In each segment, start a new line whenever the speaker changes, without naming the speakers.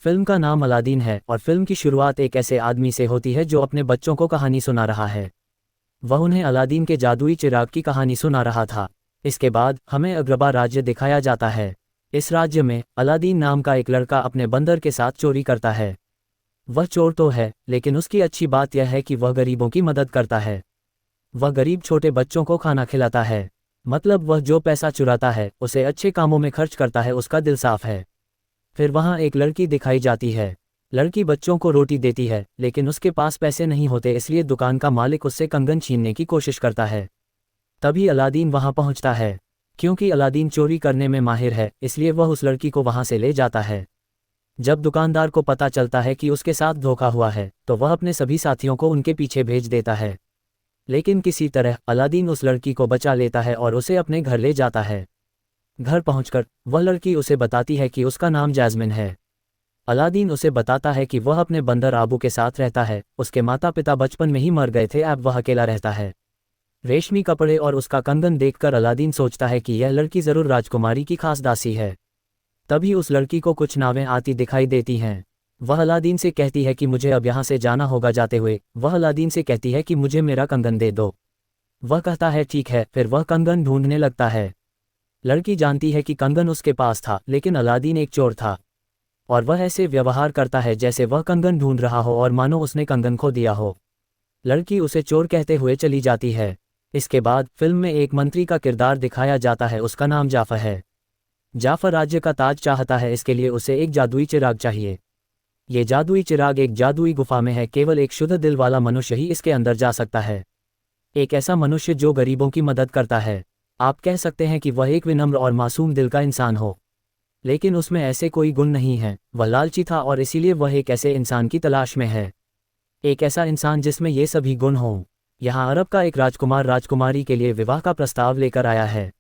Film का नाम Aladdin है और फिल्म की शुरुआत एक ऐसे आदमी से होती है जो अपने बच्चों को कहानी सुना रहा है। वह उन्हें अलादीन के जादुई चिराग की कहानी सुना रहा था। इसके बाद हमें अग्रबा राज्य दिखाया जाता है। इस राज्य में अलादीन नाम का एक लड़का अपने बंदर के साथ चोरी करता है। वह चोर तो है, लेकिन उसकी अच्छी बात यह है कि वह गरीबों की मदद करता है। वह गरीब छोटे बच्चों को खाना खिलाता है। मतलब वह जो पैसा चुराता है उसे अच्छे कामों में खर्च करता है, उसका दिल साफ है। फिर वहाँ एक लड़की दिखाई जाती है। लड़की बच्चों को रोटी देती है, लेकिन उसके पास पैसे नहीं होते, इसलिए दुकान का मालिक उससे कंगन छीनने की कोशिश करता है। तभी अलादीन वहाँ पहुँचता है। क्योंकि अलादीन चोरी करने में माहिर है, इसलिए वह उस लड़की को वहाँ से ले जाता है। जब दुकानदार को पता चलता है कि उसके साथ धोखा हुआ है, तो वह अपने सभी साथियों को उनके पीछे भेज देता है। लेकिन किसी तरह अलादीन उस लड़की को बचा लेता है और उसे अपने घर ले जाता है। घर पहुंचकर वह लड़की उसे बताती है कि उसका नाम जैस्मिन है। अलादीन उसे बताता है कि वह अपने बंदर आबू के साथ रहता है। उसके माता पिता बचपन में ही मर गए थे, अब वह अकेला रहता है। रेशमी कपड़े और उसका कंगन देखकर अलादीन सोचता है कि यह लड़की जरूर राजकुमारी की खास दासी है। तभी उस लड़की को कुछ नावें आती दिखाई देती हैं। वह अलादीन से कहती है कि मुझे अब यहाँ से जाना होगा। जाते हुए वह अलादीन से कहती है कि मुझे मेरा कंगन दे दो। वह कहता है ठीक है। फिर वह कंगन ढूंढने लगता है। लड़की जानती है कि कंगन उसके पास था, लेकिन अलादीन एक चोर था और वह ऐसे व्यवहार करता है जैसे वह कंगन ढूंढ रहा हो और मानो उसने कंगन खो दिया हो। लड़की उसे चोर कहते हुए चली जाती है। इसके बाद फिल्म में एक मंत्री का किरदार दिखाया जाता है। उसका नाम जाफर है। जाफर राज्य का ताज चाहता है, इसके लिए उसे एक जादुई चिराग चाहिए। ये जादुई चिराग एक जादुई गुफा में है। केवल एक शुद्ध दिल वाला मनुष्य ही इसके अंदर जा सकता है। एक ऐसा मनुष्य जो गरीबों की मदद करता है। आप कह सकते हैं कि वह एक विनम्र और मासूम दिल का इंसान हो, लेकिन उसमें ऐसे कोई गुण नहीं है। वह लालची था और इसीलिए वह एक ऐसे इंसान की तलाश में है। एक ऐसा इंसान जिसमें ये सभी गुण हों। यहाँ अरब का एक राजकुमार राजकुमारी के लिए विवाह का प्रस्ताव लेकर आया है।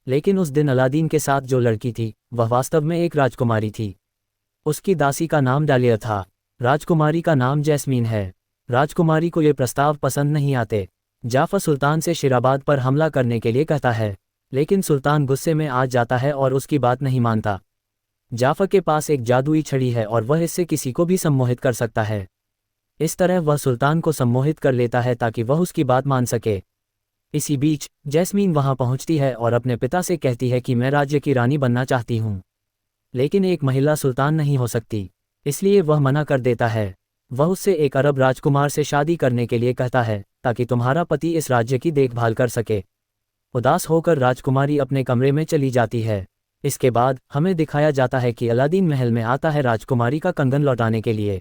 लेकिन उस दिन अलादीन के साथ जो लड़की थी वह वास्तव में एक राजकुमारी थी। उसकी दासी का नाम डालिया था। राजकुमारी का नाम जैस्मीन है। राजकुमारी को ये प्रस्ताव पसंद नहीं आते। जाफर सुल्तान से शिराबाद पर हमला करने के लिए कहता है, लेकिन सुल्तान गुस्से में आ जाता है और उसकी बात नहीं मानता। जाफर के पास एक जादुई छड़ी है और वह इससे किसी को भी सम्मोहित कर सकता है। इस तरह वह सुल्तान को सम्मोहित कर लेता है ताकि वह उसकी बात मान सके। इसी बीच जैस्मीन वहां पहुंचती है और अपने पिता से कहती है कि मैं राज्य की रानी बनना चाहती हूं, लेकिन एक महिला सुल्तान नहीं हो सकती, इसलिए वह मना कर देता है। वह उससे एक अरब राजकुमार से शादी करने के लिए कहता है ताकि तुम्हारा पति इस राज्य की देखभाल कर सके। उदास होकर राजकुमारी अपने कमरे में चली जाती है। इसके बाद हमें दिखाया जाता है कि अलादीन महल में आता है राजकुमारी का कंगन लौटाने के लिए,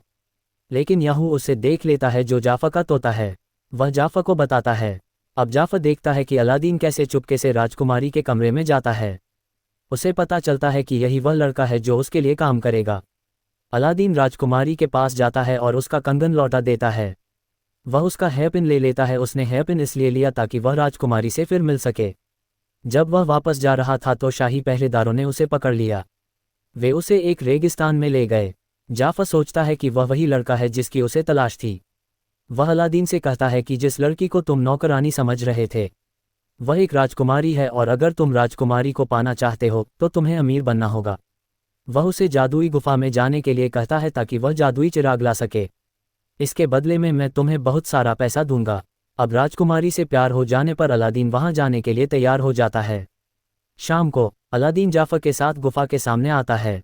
लेकिन याहू उसे देख लेता है जो जाफर का तोता है। वह जाफर को बताता है। अब जाफर देखता है कि अलादीन कैसे चुपके से राजकुमारी के कमरे में जाता है। उसे पता चलता है कि यही वह लड़का है जो उसके लिए काम करेगा। अलादीन राजकुमारी के पास जाता है और उसका कंगन लौटा देता है। वह उसका हेयरपिन ले लेता है। उसने हेयरपिन इसलिए लिया ताकि वह राजकुमारी से फिर मिल सके। जब वह वापस जा रहा था तो शाही पहरेदारों ने उसे पकड़ लिया। वे उसे एक रेगिस्तान में ले गए। जाफर सोचता है कि वह वही लड़का है जिसकी उसे तलाश थी। वह अलादीन से कहता है कि जिस लड़की को तुम नौकरानी समझ रहे थे वह एक राजकुमारी है, और अगर तुम राजकुमारी को पाना चाहते हो तो तुम्हें अमीर बनना होगा। वह उसे जादुई गुफा में जाने के लिए कहता है ताकि वह जादुई चिराग ला सके। इसके बदले में मैं तुम्हें बहुत सारा पैसा दूंगा। अब राजकुमारी से प्यार हो जाने पर अलादीन वहां जाने के लिए तैयार हो जाता है। शाम को अलादीन जाफर के साथ गुफा के सामने आता है।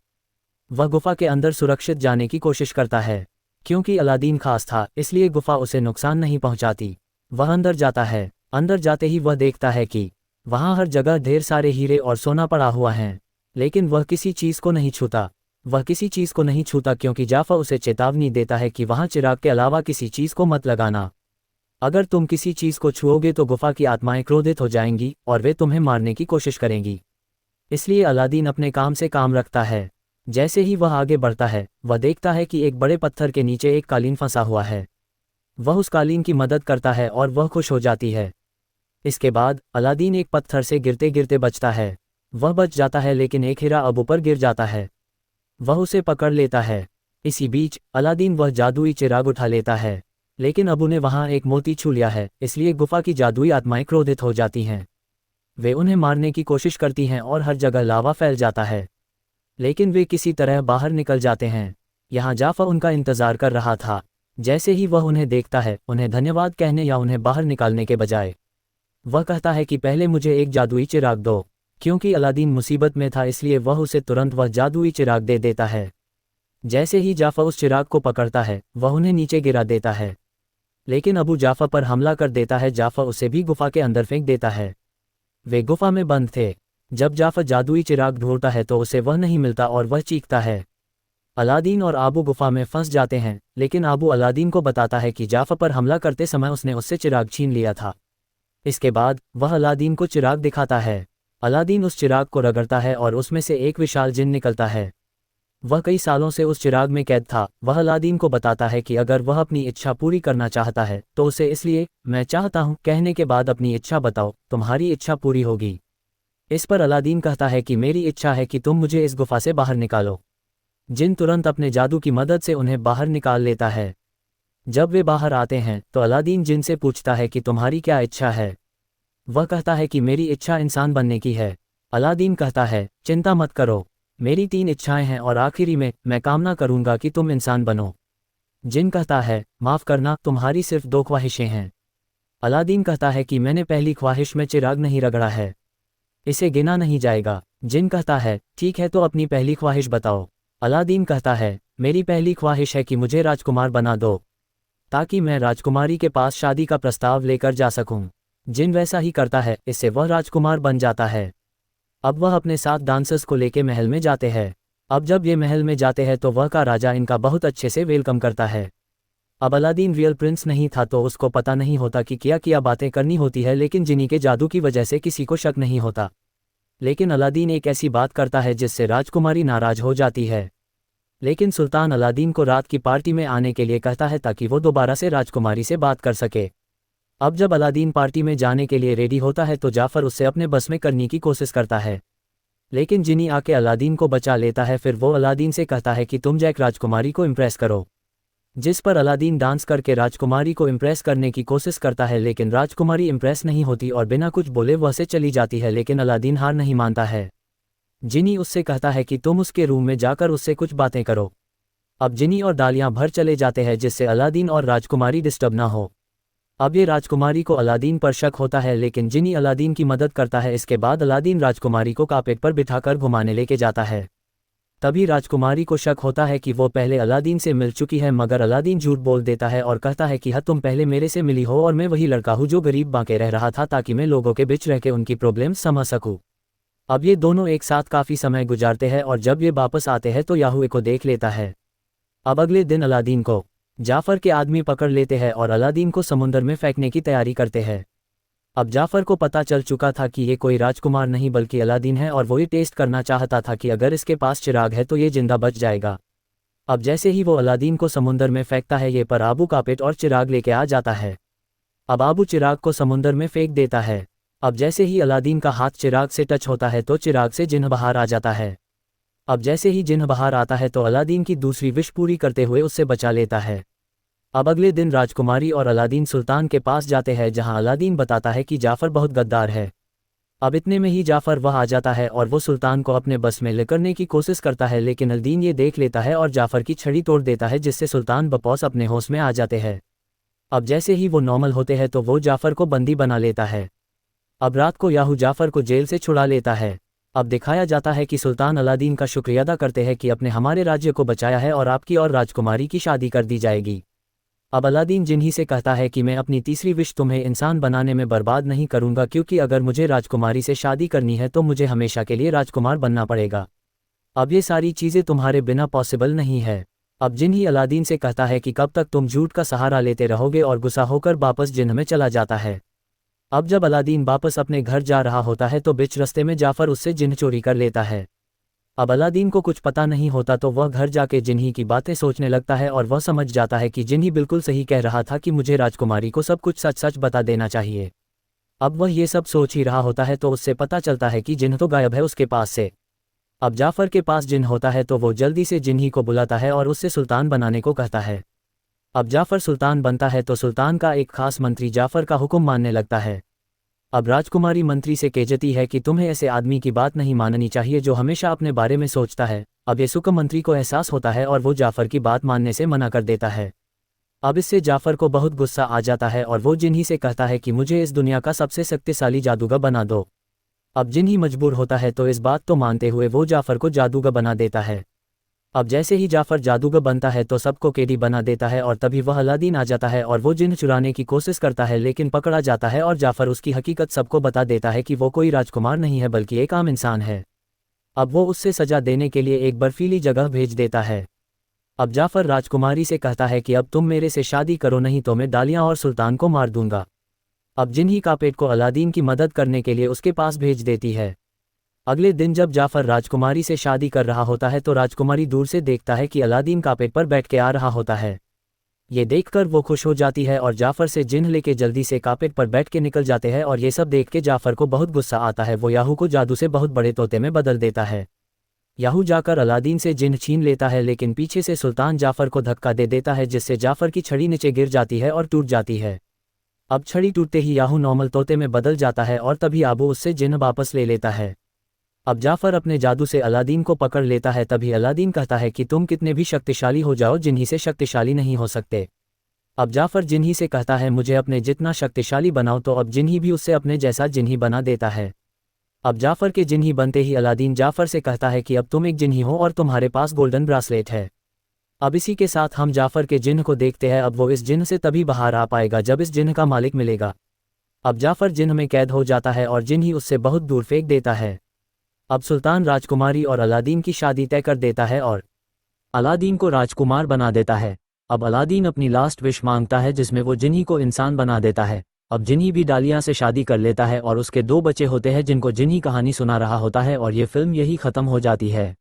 वह गुफा के अंदर सुरक्षित जाने की कोशिश करता है। क्योंकि अलादीन खास था, इसलिए गुफा उसे नुकसान नहीं पहुंचाती। वह अंदर जाता है। अंदर जाते ही वह देखता है कि वहां हर जगह ढेर सारे हीरे और सोना पड़ा हुआ है, लेकिन वह किसी चीज को नहीं छूता। वह किसी चीज को नहीं छूता क्योंकि जाफर उसे चेतावनी देता है कि वहां चिराग के अलावा किसी चीज को मत लगाना। अगर तुम किसी चीज को छुओगे तो गुफा की आत्माएं क्रोधित हो जाएंगी और वे तुम्हें मारने की कोशिश करेंगी। इसलिए अलादीन अपने काम से काम रखता है। जैसे ही वह आगे बढ़ता है वह देखता है कि एक बड़े पत्थर के नीचे एक कालीन फंसा हुआ है। वह उस कालीन की मदद करता है और वह खुश हो जाती है। इसके बाद अलादीन एक पत्थर से गिरते गिरते बचता है। वह बच जाता है, लेकिन एक हीरा अबू पर गिर जाता है। वह उसे पकड़ लेता है। इसी बीच अलादीन वह जादुई चिराग उठा लेता है, लेकिन अबू ने वहां एक मोती छू लिया है, इसलिए गुफा की जादुई आत्माएं क्रोधित हो जाती हैं। वे उन्हें मारने की कोशिश करती हैं और हर जगह लावा फैल जाता है, लेकिन वे किसी तरह बाहर निकल जाते हैं। यहाँ जाफर उनका इंतजार कर रहा था। जैसे ही वह उन्हें देखता है, उन्हें धन्यवाद कहने या उन्हें बाहर निकालने के बजाय वह कहता है कि पहले मुझे एक जादुई चिराग दो। क्योंकि अलादीन मुसीबत में था इसलिए वह उसे तुरंत वह जादुई चिराग दे देता है। जैसे ही जाफर उस चिराग को पकड़ता है, वह उन्हें नीचे गिरा देता है। लेकिन अबू जाफर पर हमला कर देता है। जाफर उसे भी गुफा के अंदर फेंक देता है। वे गुफा में बंद थे। जब जाफर जादुई चिराग ढूंढता है तो उसे वह नहीं मिलता और वह चीखता है। अलादीन और आबू गुफा में फंस जाते हैं, लेकिन आबू अलादीन को बताता है कि जाफर पर हमला करते समय उसने उससे चिराग छीन लिया था। इसके बाद वह अलादीन को चिराग दिखाता है। अलादीन उस चिराग को रगड़ता है और उसमें से एक विशाल जिन निकलता है। वह कई सालों से उस चिराग में कैद था। वह अलादीन को बताता है कि अगर वह अपनी इच्छा पूरी करना चाहता है तो उसे इसलिए मैं चाहता हूँ कहने के बाद अपनी इच्छा बताओ, तुम्हारी इच्छा पूरी होगी। इस पर अलादीन कहता है कि मेरी इच्छा है कि तुम मुझे इस गुफा से बाहर निकालो। जिन तुरंत अपने जादू की मदद से उन्हें बाहर निकाल लेता है। जब वे बाहर आते हैं तो अलादीन जिन से पूछता है कि तुम्हारी क्या इच्छा है। वह कहता है कि मेरी इच्छा इंसान बनने की है। अलादीन कहता है चिंता मत करो, मेरी 3 इच्छाएं हैं और आखिरी में मैं कामना करूंगा कि तुम इंसान बनो। जिन कहता है माफ़ करना, तुम्हारी सिर्फ 2 ख्वाहिशें हैं। अलादीन कहता है कि मैंने पहली ख्वाहिश में चिराग नहीं रगड़ा है, इसे गिना नहीं जाएगा। जिन कहता है ठीक है तो अपनी पहली ख्वाहिश बताओ। अलादीन कहता है मेरी पहली ख्वाहिश है कि मुझे राजकुमार बना दो, ताकि मैं राजकुमारी के पास शादी का प्रस्ताव लेकर जा सकूं। जिन वैसा ही करता है, इससे वह राजकुमार बन जाता है। अब वह अपने साथ डांसर्स को लेके महल में जाते हैं। अब जब ये महल में जाते हैं तो वह का राजा इनका बहुत अच्छे से वेलकम करता है। अब अलादीन रियल प्रिंस नहीं था तो उसको पता नहीं होता कि क्या बातें करनी होती है, लेकिन जिनी के जादू की वजह से किसी को शक नहीं होता। लेकिन अलादीन एक ऐसी बात करता है जिससे राजकुमारी नाराज हो जाती है। लेकिन सुल्तान अलादीन को रात की पार्टी में आने के लिए कहता है ताकि वो दोबारा से राजकुमारी से बात कर सके। अब जब अलादीन पार्टी में जाने के लिए रेडी होता है तो जाफर उससे अपने बस में करने की कोशिश करता है, लेकिन जिनी आके अलादीन को बचा लेता है। फिर वो अलादीन से कहता है कि तुम जैक राजकुमारी को इम्प्रेस करो। जिस पर अलादीन डांस करके राजकुमारी को इम्प्रेस करने की कोशिश करता है, लेकिन राजकुमारी इम्प्रेस नहीं होती और बिना कुछ बोले वह से चली जाती है। लेकिन अलादीन हार नहीं मानता है। जिनी उससे कहता है कि तुम उसके रूम में जाकर उससे कुछ बातें करो। अब जिनी और डालियां भर चले जाते हैं जिससे अलादीन और राजकुमारी डिस्टर्ब ना हो। अब ये राजकुमारी को अलादीन पर शक होता है, लेकिन जिनी अलादीन की मदद करता है। इसके बाद अलादीन राजकुमारी को कार्पेट पर बिठाकर घुमाने लेके जाता है। तभी राजकुमारी को शक होता है कि वो पहले अलादीन से मिल चुकी है, मगर अलादीन झूठ बोल देता है और कहता है कि हाँ तुम पहले मेरे से मिली हो और मैं वही लड़का हूँ जो गरीब बांके रह रहा था, ताकि मैं लोगों के बीच रह के उनकी प्रॉब्लम समझ सकूँ। अब ये दोनों एक साथ काफ़ी समय गुजारते हैं और जब ये वापस आते हैं तो याहुए को देख लेता है। अब अगले दिन अलादीन को जाफर के आदमी पकड़ लेते हैं और अलादीन को समुंदर में फेंकने की तैयारी करते हैं। अब जाफर को पता चल चुका था कि ये कोई राजकुमार नहीं बल्कि अलादीन है और वो ये टेस्ट करना चाहता था कि अगर इसके पास चिराग है तो ये जिंदा बच जाएगा। अब जैसे ही वो अलादीन को समुंदर में फेंकता है, ये पर आबू कार्पेट और चिराग लेके आ जाता है। अब आबू चिराग को समुंदर में फेंक देता है। अब जैसे ही अलादीन का हाथ चिराग से टच होता है तो चिराग से जिन्न बाहर आ जाता है। अब जैसे ही जिन्न बाहर आता है तो अलादीन की दूसरी विश पूरी करते हुए उससे बचा लेता है। अब अगले दिन राजकुमारी और अलादीन सुल्तान के पास जाते हैं, जहां अलादीन बताता है कि जाफर बहुत गद्दार है। अब इतने में ही जाफर वह आ जाता है और वो सुल्तान को अपने बस में ले करने की कोशिश करता है, लेकिन अलादीन ये देख लेता है और जाफर की छड़ी तोड़ देता है, जिससे सुल्तान बपौस अपने होश में आ जाते हैं। अब जैसे ही वो नॉर्मल होते हैं तो वो जाफर को बंदी बना लेता है। अब रात को याहू जाफर को जेल से छुड़ा लेता है। अब दिखाया जाता है कि सुल्तान अलादीन का शुक्रिया अदा करते हैं कि आपने हमारे राज्य को बचाया है और आपकी और राजकुमारी की शादी कर दी जाएगी। अब अलादीन जिन्ही से कहता है कि मैं अपनी तीसरी विश तुम्हें इंसान बनाने में बर्बाद नहीं करूंगा, क्योंकि अगर मुझे राजकुमारी से शादी करनी है तो मुझे हमेशा के लिए राजकुमार बनना पड़ेगा। अब ये सारी चीज़ें तुम्हारे बिना पॉसिबल नहीं है। अब जिन्ही अलादीन से कहता है कि कब तक तुम झूठ का सहारा लेते रहोगे और गुस्सा होकर वापस जिन्न में चला जाता है। अब जब अलादीन वापस अपने घर जा रहा होता है तो बीच रास्ते में जाफर उससे जिन्न चोरी कर लेता है। अब अलादीन को कुछ पता नहीं होता तो वह घर जाके जिन्ही की बातें सोचने लगता है और वह समझ जाता है कि जिन्ही बिल्कुल सही कह रहा था कि मुझे राजकुमारी को सब कुछ सच सच बता देना चाहिए। अब वह ये सब सोच ही रहा होता है तो उससे पता चलता है कि जिन्न तो गायब है उसके पास से। अब जाफर के पास जिन्न होता है तो वो जल्दी से जिन्ही को बुलाता है और उससे सुल्तान बनाने को कहता है। अब जाफर सुल्तान बनता है तो सुल्तान का एक खास मंत्री जाफर का हुक्म मानने लगता है। अब राजकुमारी मंत्री से कहती है कि तुम्हें ऐसे आदमी की बात नहीं माननी चाहिए जो हमेशा अपने बारे में सोचता है। अब ये सुक मंत्री को एहसास होता है और वो जाफर की बात मानने से मना कर देता है। अब इससे जाफर को बहुत गुस्सा आ जाता है और वो जिन्ही से कहता है कि मुझे इस दुनिया का सबसे शक्तिशाली जादूगर बना दो। अब जिन्ही मजबूर होता है तो इस बात तो मानते हुए वो जाफर को जादूगर बना देता है। अब जैसे ही जाफर जादूगर बनता है तो सबको कैदी बना देता है और तभी वह अलादीन आ जाता है और वो जिन्न चुराने की कोशिश करता है लेकिन पकड़ा जाता है और जाफर उसकी हकीकत सबको बता देता है कि वो कोई राजकुमार नहीं है बल्कि एक आम इंसान है। अब वो उससे सजा देने के लिए एक बर्फीली जगह भेज देता है। अब जाफर राजकुमारी से कहता है कि अब तुम मेरे से शादी करो नहीं तो मैं डालियाँ और सुल्तान को मार दूंगा। अब जिन्ही कापेट को अलादीन की मदद करने के लिए उसके पास भेज देती है। अगले दिन जब जाफर राजकुमारी से शादी कर रहा होता है तो राजकुमारी दूर से देखता है कि अलादीन कापेट पर बैठ के आ रहा होता है। ये देखकर वो खुश हो जाती है और जाफर से जिन्न लेके जल्दी से कापेट पर बैठ के निकल जाते हैं और ये सब देख के जाफर को बहुत गुस्सा आता है। वो याहू को जादू से बहुत बड़े तोते में बदल देता है। याहू जाकर अलादीन से जिन्न छीन लेता है लेकिन पीछे से सुल्तान जाफर को धक्का दे देता है जिससे जाफर की छड़ी नीचे गिर जाती है और टूट जाती है। अब छड़ी टूटते ही याहू नॉर्मल तोते में बदल जाता है और तभी आबू उससे जिन्न वापस ले लेता है। अब जाफर अपने जादू से अलादीन को पकड़ लेता है। तभी अलादीन कहता है कि तुम कितने भी शक्तिशाली हो जाओ जिन्ही से शक्तिशाली नहीं हो सकते। अब जाफर जिन्ही से कहता है मुझे अपने जितना शक्तिशाली बनाओ तो अब जिन्ही भी उससे अपने जैसा जिन्ही बना देता है। अब जाफर के जिन्ही बनते ही अलादीन जाफर से कहता है कि अब तुम एक जिन्ही हो और तुम्हारे पास गोल्डन ब्रासलेट है। अब इसी के साथ हम जाफर के जिन्न को देखते हैं। अब वो इस जिन्न से तभी बाहर आ पाएगा जब इस जिन्न का मालिक मिलेगा। अब जाफर जिन्न में कैद हो जाता है और जिन्ही उससे बहुत दूर फेंक देता है। अब सुल्तान राजकुमारी और अलादीन की शादी तय कर देता है और अलादीन को राजकुमार बना देता है। अब अलादीन अपनी लास्ट विश मांगता है जिसमें वो जिन्ही को इंसान बना देता है। अब जिन्ही भी डालिया से शादी कर लेता है और उसके 2 बच्चे होते हैं जिनको जिन्ही कहानी सुना रहा होता है और ये फिल्म यही ख़त्म हो जाती है।